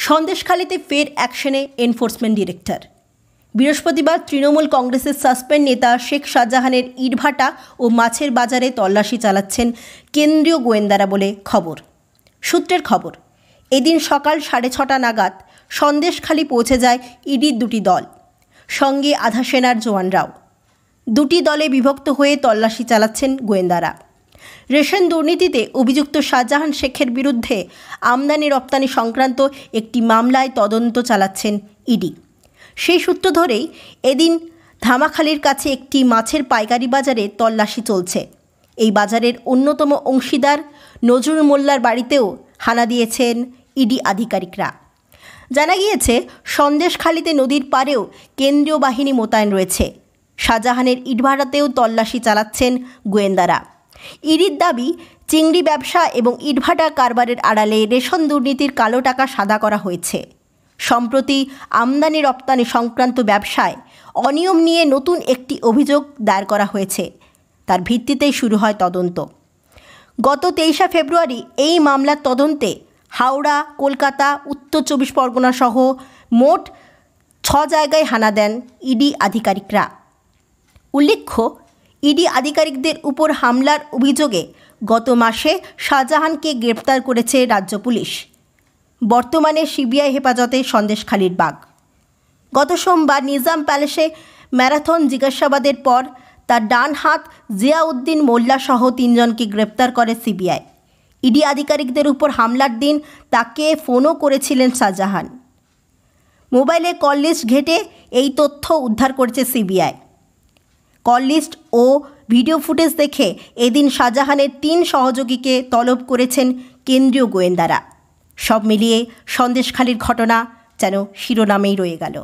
সন্দেশখালীতে ফের অ্যাকশনে enforcement director. বৃহস্পতিবার তৃণমূল কংগ্রেসের সাসপেন্ড নেতা শেখ শাহজাহানের ইটভাটা ও মাছের বাজারে তল্লাশি চালাচ্ছেন কেন্দ্রীয় গোয়েন্দারা বলে খবর। সূত্রের খবর, এদিন সকাল 6:30 নাগাদ সন্দেশখালী পৌঁছে যায় ইডির দুটি দল, সঙ্গে আধা সেনার জওয়ানরাও। দুটি দলে বিভক্ত হয়ে তল্লাশি চালাচ্ছেন গোয়েন্দারা। রেশন দুর্নীতিতে অভিযুক্ত শাহজাহান শেখের বিরুদ্ধে আমদানি রপ্তানি সংক্রান্ত একটি মামলায় তদন্ত চালাচ্ছেন ইডি। সেই সূত্র ধরেই এদিন ধামাখালির কাছে একটি মাছের পাইকারি বাজারে তল্লাশি চলছে। এই বাজারের অন্যতম অংশীদার নজরুল মোল্লার বাড়িতেও হানা দিয়েছেন ইডি আধিকারিকরা। জানা গিয়েছে, সন্দেশখালীতে নদীর পাড়েও কেন্দ্রীয় বাহিনী মোতায়েন রয়েছে। শাহজাহানের ইটভাটাতেও তল্লাশি চালাচ্ছেন গোয়েন্দারা। ইডির দাবি, চিংড়ি ব্যবসা এবং ইটভাটা কারবারের আড়ালে রেশন দুর্নীতির কালো টাকা সাদা করা হয়েছে। সম্প্রতি আমদানি রপ্তানি সংক্রান্ত ব্যবসায় অনিয়ম নিয়ে নতুন একটি অভিযোগ দায়ের করা হয়েছে। তার ভিত্তিতেই শুরু হয় তদন্ত। গত 23 ফেব্রুয়ারি এই মামলার তদন্তে হাওড়া, কলকাতা, উত্তর 24 পরগনা সহ মোট 6 জায়গায় হানা দেন ইডি আধিকারিকরা। উল্লেখ্য, ইডি আধিকারিকদের উপর হামলার অভিযোগে গত মাসে শাহজাহানকে গ্রেপ্তার করেছে রাজ্য পুলিশ। বর্তমানে সিবিআই হেফাজতে সন্দেশখালীর বাঘ। গত সোমবার নিজাম প্যালেসে ম্যারাথন জিজ্ঞাসাবাদের পর তার ডান হাত জিয়াউদ্দিন মোল্লা সহ 3 জনকে গ্রেপ্তার করে সিবিআই। ইডি আধিকারিকদের উপর হামলার দিন তাকে ফোনও করেছিলেন শাহজাহান। মোবাইলে কল লিস্ট ঘেঁটে এই তথ্য উদ্ধার করেছে সিবিআই। কল লিস্ট ও ভিডিও ফুটেজ দেখে এদিন শাহজাহানের 3 সহযোগীকে তলব করেছেন কেন্দ্রীয় গোয়েন্দারা। সব মিলিয়ে সন্দেশখালীর ঘটনা যেন শিরোনামেই রয়ে গেল।